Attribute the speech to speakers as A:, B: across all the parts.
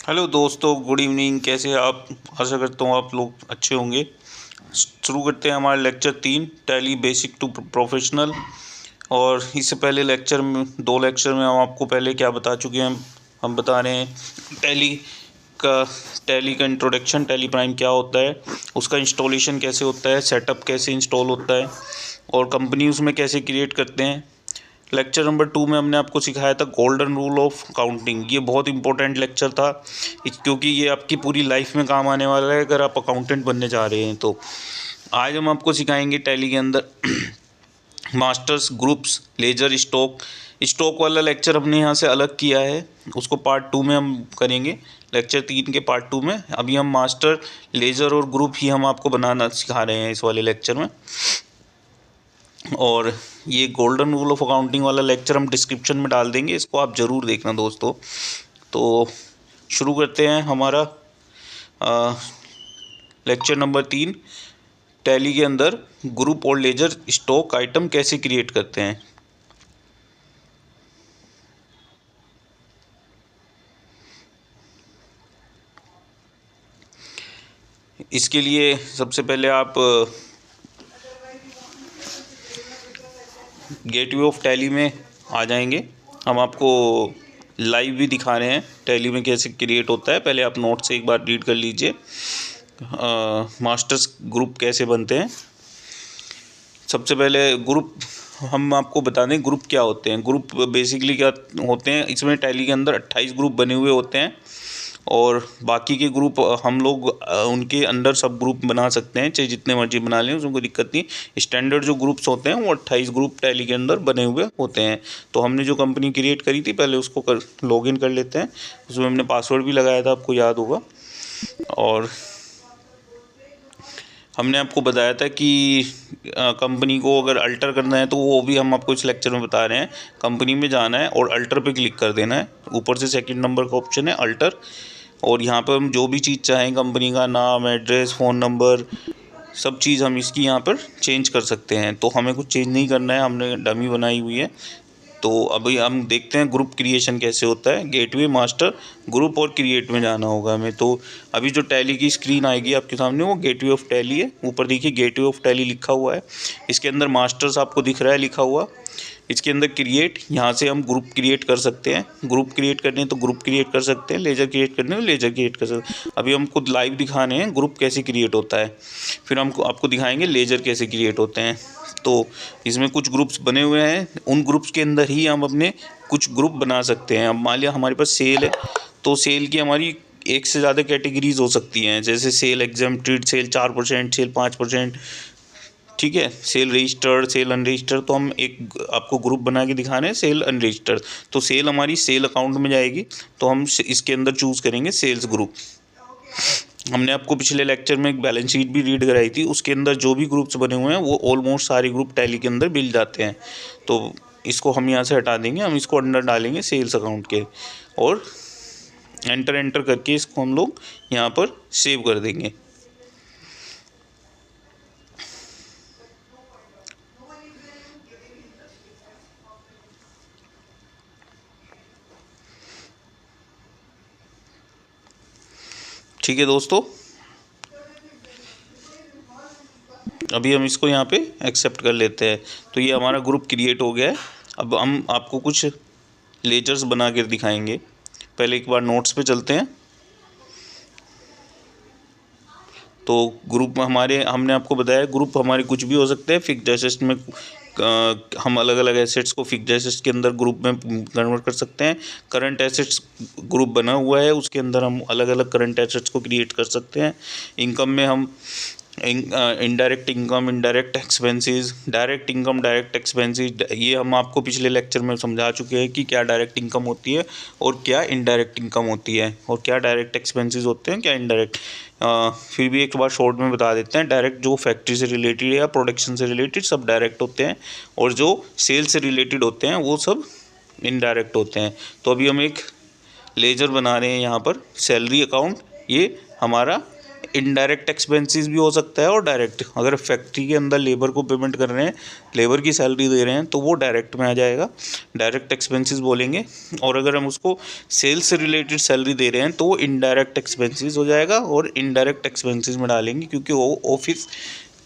A: Hello दोस्तों, good evening. कैसे हैं आप? आशा करता हूँ आप लोग अच्छे होंगे। शुरू करते हैं हमारा lecture 3, Tally basic to professional. और इससे पहले लेक्चर में 2 लेक्चर में हम आपको पहले क्या बता चुके हैं। हम बता रहे हैं टैली का टैली का इंट्रोडक्शन, टैली प्राइम क्या होता है, उसका इंस्टॉलेशन कैसे होता है, सेटअप कैसे इंस्टॉल होता है और कंपनी उसमें कैसे क्रिएट करते हैं। लेक्चर नंबर 2 में हमने आपको सिखाया था गोल्डन रूल ऑफ अकाउंटिंग। ये बहुत इंपॉर्टेंट लेक्चर था क्योंकि ये आपकी पूरी लाइफ में काम आने वाला है अगर आप अकाउंटेंट बनने जा रहे हैं तो। आज हम आपको सिखाएंगे टैली के अंदर masters, groups, ledger, stock. Stock वाला लेक्चर हमने यहाँ से अलग किया है, उसको पार्ट 2 में हम करेंगे। लेक्चर 3 के पार्ट 2 में अभी हम मास्टर, लेजर और ग्रुप ही हम आपको बनाना सिखा रहे हैं इस वाले लेक्चर में। और ये गोल्डन रूल ऑफ अकाउंटिंग वाला लेक्चर हम डिस्क्रिप्शन में डाल देंगे, इसको आप ज़रूर देखना दोस्तों। तो शुरू करते हैं हमारा लेक्चर नंबर 3, टैली के अंदर ग्रुप और लेजर स्टॉक आइटम कैसे क्रिएट करते हैं। इसके लिए सबसे पहले आप गेटवे ऑफ टैली में आ जाएंगे। हम आपको लाइव भी दिखा रहे हैं टैली में कैसे क्रिएट होता है। पहले आप नोट से एक बार रीड कर लीजिए। मास्टर्स ग्रुप कैसे बनते हैं। सबसे पहले ग्रुप हम आपको बता दें ग्रुप क्या होते हैं। ग्रुप बेसिकली क्या होते हैं, इसमें टैली के अंदर 28 ग्रुप बने हुए होते हैं और बाकी के ग्रुप हम लोग उनके अंडर सब ग्रुप बना सकते हैं, चाहे जितने मर्जी बना लें, उसमें कोई दिक्कत नहीं। स्टैंडर्ड जो ग्रुप्स होते हैं वो 28 ग्रुप टैली के अंदर बने हुए होते हैं। तो हमने जो कंपनी क्रिएट करी थी पहले उसको लॉगिन कर लेते हैं। उसमें हमने पासवर्ड भी लगाया था, आपको याद होगा। और हमने आपको बताया था कि कंपनी को अगर अल्टर करना है तो वो भी हम आपको इस लेक्चर में बता रहे हैं। कंपनी में जाना है और अल्टर पे क्लिक कर देना है। ऊपर से सेकंड नंबर का ऑप्शन है अल्टर, और यहाँ पर हम जो भी चीज़ चाहें, कंपनी का नाम, एड्रेस, फ़ोन नंबर, सब चीज़ हम इसकी यहाँ पर चेंज कर सकते हैं। तो हमें कुछ चेंज नहीं करना है, हमने डमी बनाई हुई है। तो अभी हम देखते हैं ग्रुप क्रिएशन कैसे होता है। गेटवे, मास्टर, ग्रुप और क्रिएट में जाना होगा हमें। तो अभी जो टैली की स्क्रीन आएगी आपके सामने वो गेटवे ऑफ टैली है। ऊपर देखिए गेटवे ऑफ टैली लिखा हुआ है। इसके अंदर मास्टर्स आपको दिख रहा है लिखा हुआ। इसके अंदर क्रिएट, यहाँ से हम ग्रुप क्रिएट कर सकते हैं। ग्रुप क्रिएट करने हैं तो ग्रुप क्रिएट कर सकते हैं, लेजर क्रिएट करने हैं तो लेजर क्रिएट कर सकते हैं। अभी हम खुद लाइव दिखाने हैं ग्रुप कैसे क्रिएट होता है, फिर हम आपको दिखाएंगे लेजर कैसे क्रिएट होते हैं। तो इसमें कुछ ग्रुप्स बने हुए हैं, उन ग्रुप्स के अंदर ही हम अपने कुछ ग्रुप बना सकते हैं। अब मान लिया हमारे पास सेल है तो सेल की हमारी एक से ज़्यादा कैटेगरीज हो सकती हैं, जैसे सेल एग्जेम्प्टेड, सेल 4%, सेल 5%, ठीक है, सेल रजिस्टर्ड, सेल अनरजिस्टर्ड। तो हम एक आपको ग्रुप बना के दिखा रहे हैं सेल अनरजिस्टर्ड। तो सेल हमारी सेल अकाउंट में जाएगी, तो हम इसके अंदर चूज़ करेंगे सेल्स ग्रुप। हमने आपको पिछले लेक्चर में एक बैलेंस शीट भी रीड कराई थी, उसके अंदर जो भी ग्रुप्स बने हुए हैं वो ऑलमोस्ट सारे ग्रुप टैली के अंदर मिल जाते हैं। तो इसको हम यहाँ से हटा देंगे, हम इसको अंदर डालेंगे सेल्स अकाउंट के, और एंटर करके इसको हम लोग यहाँ पर सेव कर देंगे। ठीक है दोस्तों, अभी हम इसको यहाँ पे एक्सेप्ट कर लेते हैं। तो ये हमारा ग्रुप क्रिएट हो गया है। अब हम आपको कुछ लेजर्स बना कर दिखाएंगे। पहले एक बार नोट्स पे चलते हैं। तो ग्रुप हमारे, हमने आपको बताया ग्रुप हमारे कुछ भी हो सकते हैं। फिक्स्ड एसेट्स में हम अलग अलग एसेट्स को फिक्स्ड एसेट्स के अंदर ग्रुप में कन्वर्ट कर सकते हैं। करंट एसेट्स ग्रुप बना हुआ है, उसके अंदर हम अलग अलग करंट एसेट्स को क्रिएट कर सकते हैं। इनकम में हम indirect income, indirect expenses, direct income, direct expenses, ये हम आपको पिछले लेक्चर में समझा चुके हैं कि क्या डायरेक्ट इनकम होती है और क्या इनडायरेक्ट इनकम होती है, और क्या डायरेक्ट एक्सपेंसेस होते हैं, क्या इनडायरेक्ट। फिर भी एक बार शॉर्ट में बता देते हैं। डायरेक्ट जो फैक्ट्री से रिलेटेड या प्रोडक्शन से रिलेटेड सब डायरेक्ट होते हैं, और जो सेल से रिलेटेड होते हैं वो सब इनडायरेक्ट होते हैं। तो अभी हम एक लेजर बना रहे हैं यहाँ पर, सैलरी अकाउंट। ये हमारा इनडायरेक्ट एक्सपेंसेस भी हो सकता है और डायरेक्ट। अगर फैक्ट्री के अंदर लेबर को पेमेंट कर रहे हैं, लेबर की सैलरी दे रहे हैं, तो वो डायरेक्ट में आ जाएगा, डायरेक्ट एक्सपेंसेस बोलेंगे। और अगर हम उसको सेल्स से रिलेटेड सैलरी दे रहे हैं तो वो इनडायरेक्ट एक्सपेंसेस हो जाएगा और इनडायरेक्ट एक्सपेंसेस में डालेंगे क्योंकि वो ऑफिस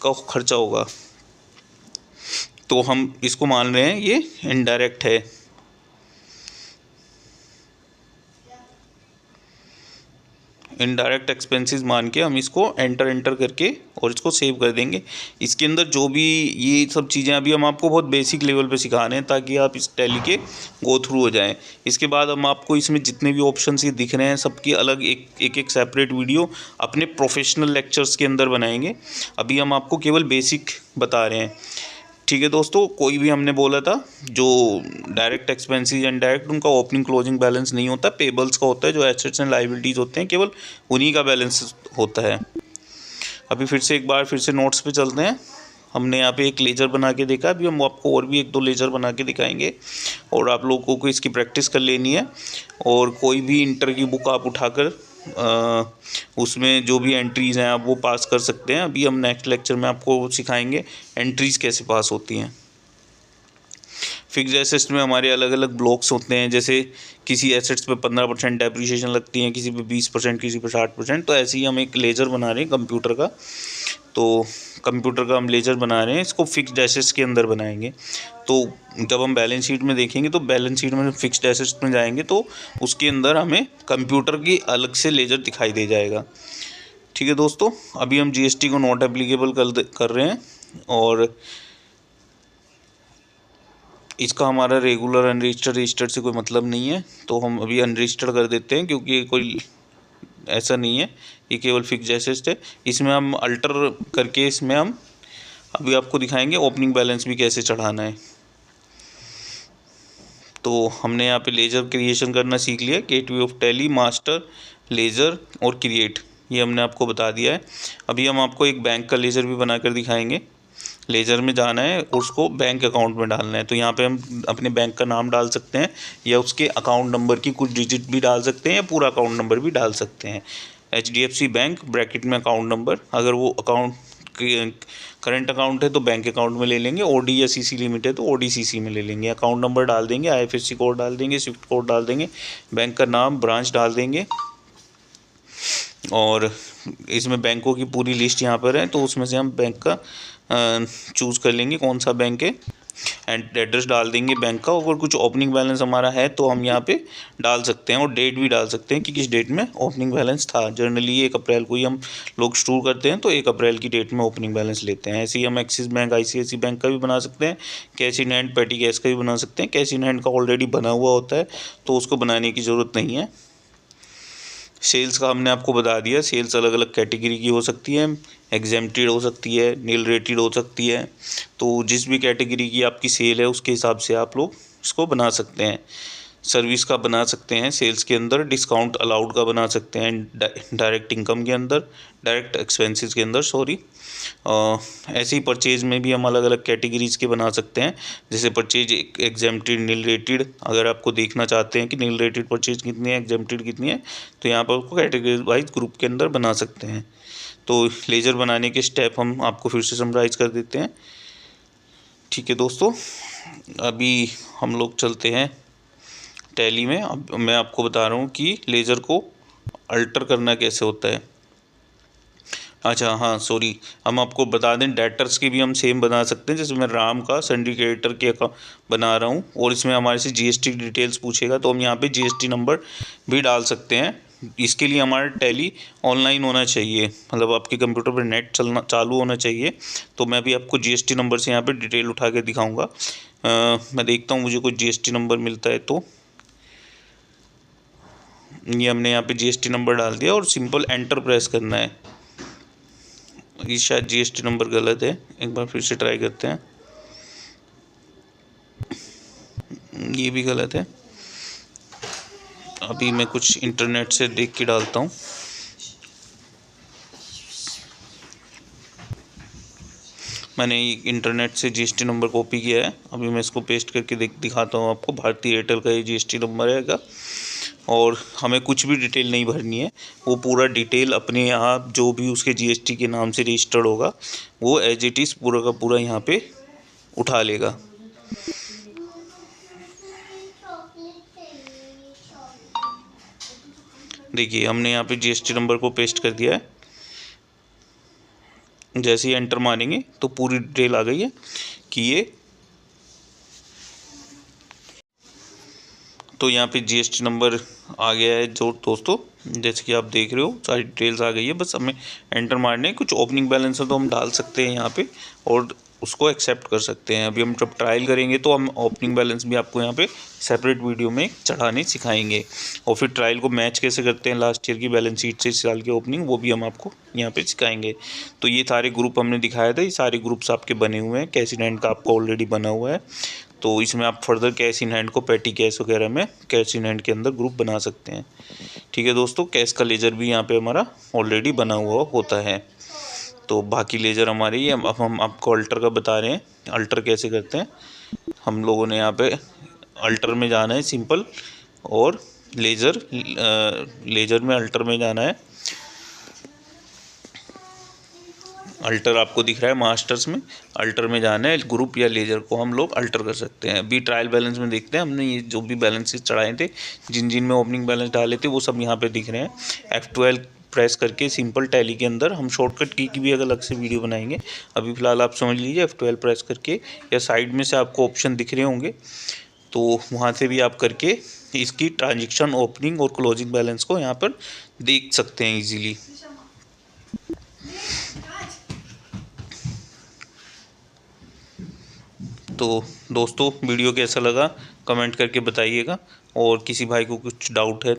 A: का खर्चा होगा। तो हम इसको मान रहे हैं ये इनडायरेक्ट है। इनडायरेक्ट एक्सपेंसेस मान के हम इसको एंटर करके और इसको सेव कर देंगे। इसके अंदर जो भी ये सब चीज़ें अभी हम आपको बहुत बेसिक लेवल पे सिखा रहे हैं ताकि आप इस टैली के गो थ्रू हो जाएं। इसके बाद हम आपको इसमें जितने भी ऑप्शंस ये दिख रहे हैं सबकी अलग एक सेपरेट वीडियो अपने प्रोफेशनल लेक्चर्स के अंदर बनाएंगे। अभी हम आपको केवल बेसिक बता रहे हैं। ठीक है दोस्तों, कोई भी हमने बोला था जो डायरेक्ट एक्सपेंसेस एंड डायरेक्ट उनका ओपनिंग क्लोजिंग बैलेंस नहीं होता, पेबल्स का होता है। जो एसेट्स एंड लायबिलिटीज़ होते हैं केवल उन्हीं का बैलेंस होता है। अभी फिर से नोट्स पे चलते हैं। हमने यहाँ पे एक लेजर बना के देखा, अभी हम आपको और भी 1-2 लेजर बना के दिखाएंगे और आप लोगों को इसकी प्रैक्टिस कर लेनी है। और कोई भी इंटर की बुक आप उठाकर उसमें जो भी एंट्रीज़ हैं आप वो पास कर सकते हैं। अभी हम नेक्स्ट लेक्चर में आपको सिखाएंगे एंट्रीज़ कैसे पास होती हैं। फिक्स्ड एसेट्स में हमारे अलग अलग ब्लॉक्स होते हैं, जैसे किसी एसेट्स पे 15% डेप्रिसिएशन लगती है, किसी पे 20%, किसी पे 60%। तो ऐसे ही हम एक लेजर बना रहे हैं कंप्यूटर का। तो कंप्यूटर का हम लेजर बना रहे हैं, इसको फिक्स्ड एसेट्स के अंदर बनाएंगे। तो जब हम बैलेंस शीट में देखेंगे तो बैलेंस शीट में फिक्स्ड एसेट्स में जाएंगे तो उसके अंदर हमें कंप्यूटर की अलग से लेजर दिखाई दे जाएगा। ठीक है दोस्तों, अभी हम जीएसटी को नॉट एप्लीकेबल कर रहे हैं और इसका हमारा रेगुलर अनरजिस्टर्ड रजिस्टर्ड से कोई मतलब नहीं है, तो हम अभी अनरजिस्टर्ड कर देते हैं क्योंकि कोई ऐसा नहीं है, ये केवल फिक्स्ड एसेट्स है। इसमें हम अल्टर करके इसमें हम अभी आपको दिखाएंगे ओपनिंग बैलेंस भी कैसे चढ़ाना है। तो हमने यहाँ पे लेजर क्रिएशन करना सीख लिया, gateway of Tally, master, ledger और क्रिएट, ये हमने आपको बता दिया है। अभी हम आपको एक बैंक का लेजर भी बनाकर दिखाएंगे। लेजर में जाना है और उसको बैंक अकाउंट में डालना है। तो यहाँ पे हम अपने बैंक का नाम डाल सकते हैं या उसके अकाउंट नंबर की कुछ डिजिट भी डाल सकते हैं या पूरा अकाउंट नंबर भी डाल सकते हैं। HDFC बैंक ब्रैकेट में अकाउंट नंबर, अगर वो अकाउंट करंट अकाउंट है तो बैंक अकाउंट में ले लेंगे, OD या CC लिमिट है तो OD/CC में ले लेंगे। अकाउंट नंबर डाल देंगे, IFSC कोड डाल देंगे, स्विफ्ट कोड डाल देंगे, बैंक का नाम, ब्रांच डाल देंगे और इसमें बैंकों की पूरी लिस्ट यहाँ पर है तो उसमें से हम बैंक का चूज़ कर लेंगे कौन सा बैंक है एंड एड्रेस डाल देंगे बैंक का। और कुछ ओपनिंग बैलेंस हमारा है तो हम यहाँ पे डाल सकते हैं और डेट भी डाल सकते हैं कि किस डेट में ओपनिंग बैलेंस था। जनरली 1 अप्रैल को ही हम लोग स्टोर करते हैं तो 1 अप्रैल की डेट में ओपनिंग बैलेंस लेते हैं। ऐसे ही हम एक्सिस बैंक, ICICI बैंक का भी बना सकते हैं, कैश इन हैंड, पेटी कैश का भी बना सकते हैं। कैश इन हैंड का ऑलरेडी बना हुआ होता है तो उसको बनाने की ज़रूरत नहीं है। सेल्स का हमने आपको बता दिया, सेल्स अलग अलग कैटेगरी की हो सकती है, एग्जेम्प्टेड हो सकती है, नील रेटेड हो सकती है। तो जिस भी कैटेगरी की आपकी सेल है उसके हिसाब से आप लोग इसको बना सकते हैं। सर्विस का बना सकते हैं, सेल्स के अंदर डिस्काउंट अलाउड का बना सकते हैं, डायरेक्ट इनकम के अंदर, डायरेक्ट एक्सपेंसेस के अंदर सॉरी। ऐसे ही परचेज में भी हम अलग अलग कैटेगरीज़ के बना सकते हैं, जैसे परचेज एग्जेम्प्टेड, नील रेटेड। अगर आपको देखना चाहते हैं कि नील रेटेड परचेज कितनी है, एग्जेम्प्टेड कितनी है, तो यहाँ पर आपको कैटेगरी वाइज ग्रुप के अंदर बना सकते हैं। तो लेजर बनाने के स्टेप हम आपको फिर से समराइज़ कर देते हैं। ठीक है दोस्तों, अभी हम लोग चलते हैं टैली में। अब मैं आपको बता रहा हूँ कि लेज़र को अल्टर करना कैसे होता है। अच्छा हाँ सॉरी, हम आपको बता दें डेटर्स के भी हम सेम बना सकते हैं। जैसे मैं राम का सन्ड्री क्रेडिटर के बना रहा हूँ और इसमें हमारे से GST डिटेल्स पूछेगा तो हम यहाँ पे GST नंबर भी डाल सकते हैं। इसके लिए हमारा टैली ऑनलाइन होना चाहिए, मतलब आपके कंप्यूटर पर नेट चालू होना चाहिए। तो मैं भी आपको GST नंबर से यहाँ पर डिटेल उठा के दिखाऊँगा। मैं देखता हूँ मुझे कोई GST नंबर मिलता है तो ये हमने यहाँ पे GST नंबर डाल दिया और सिंपल एंटर प्रेस करना है। ये शायद GST नंबर गलत है, एक बार फिर से ट्राई करते हैं। ये भी गलत है। अभी मैं कुछ इंटरनेट से देख के डालता हूँ। मैंने इंटरनेट से GST नंबर कॉपी किया है, अभी मैं इसको पेस्ट करके दिखाता हूँ आपको। भारतीय एयरटेल का ये GST नंबर रहेगा और हमें कुछ भी डिटेल नहीं भरनी है, वो पूरा डिटेल अपने आप जो भी उसके जीएसटी के नाम से रजिस्टर्ड होगा वो एज इट इज़ पूरा का पूरा यहाँ पे उठा लेगा। देखिए हमने यहाँ पे जीएसटी नंबर को पेस्ट कर दिया है। जैसे ही एंटर मारेंगे तो पूरी डिटेल आ गई है कि ये, तो यहाँ पे जीएसटी नंबर आ गया है जो दोस्तों, जैसे कि आप देख रहे हो सारी डिटेल्स आ गई है। बस हमें एंटर मारने हैं। कुछ ओपनिंग बैलेंस है तो हम डाल सकते हैं यहाँ पे और उसको एक्सेप्ट कर सकते हैं। अभी हम जब ट्रायल करेंगे तो हम ओपनिंग बैलेंस भी आपको यहाँ पे सेपरेट वीडियो में चढ़ाने सिखाएंगे, और फिर ट्रायल को मैच कैसे करते हैं लास्ट ईयर की बैलेंस शीट से इस साल की ओपनिंग, वो भी हम आपको यहाँ पे सिखाएंगे। तो ये सारे ग्रुप हमने दिखाया था, ये सारे ग्रुप्स आपके बने हुए हैं। कैश इन हैंड का आपका ऑलरेडी बना हुआ है, तो इसमें आप फर्दर कैश इन हैंड को पेटी कैश वगैरह में कैश इन हैंड के अंदर ग्रुप बना सकते हैं। ठीक है दोस्तों, कैश का लेजर भी यहाँ पे हमारा ऑलरेडी बना हुआ होता है। तो बाकी लेजर हमारे ये अब हम आपको अल्टर का बता रहे हैं, अल्टर कैसे करते हैं। हम लोगों ने यहाँ पे अल्टर में जाना है सिंपल, और लेजर में अल्टर में जाना है। अल्टर आपको दिख रहा है मास्टर्स में, अल्टर में जाना है। ग्रुप या लेजर को हम लोग अल्टर कर सकते हैं। अभी ट्रायल बैलेंस में देखते हैं, हमने ये जो भी बैलेंसेस चढ़ाए थे, जिन जिन में ओपनिंग बैलेंस डाले थे वो सब यहाँ पे दिख रहे हैं। F12 प्रेस करके सिंपल टैली के अंदर हम शॉर्टकट की भी अगर अलग से वीडियो बनाएंगे। अभी फ़िलहाल आप समझ लीजिए F12 प्रेस करके, या साइड में से आपको ऑप्शन दिख रहे होंगे तो वहाँ से भी आप करके इसकी ट्रांजेक्शन ओपनिंग और क्लोजिंग बैलेंस को यहाँ पर देख सकते हैं ईजीली। तो दोस्तों वीडियो कैसा लगा कमेंट करके बताइएगा, और किसी भाई को कुछ डाउट है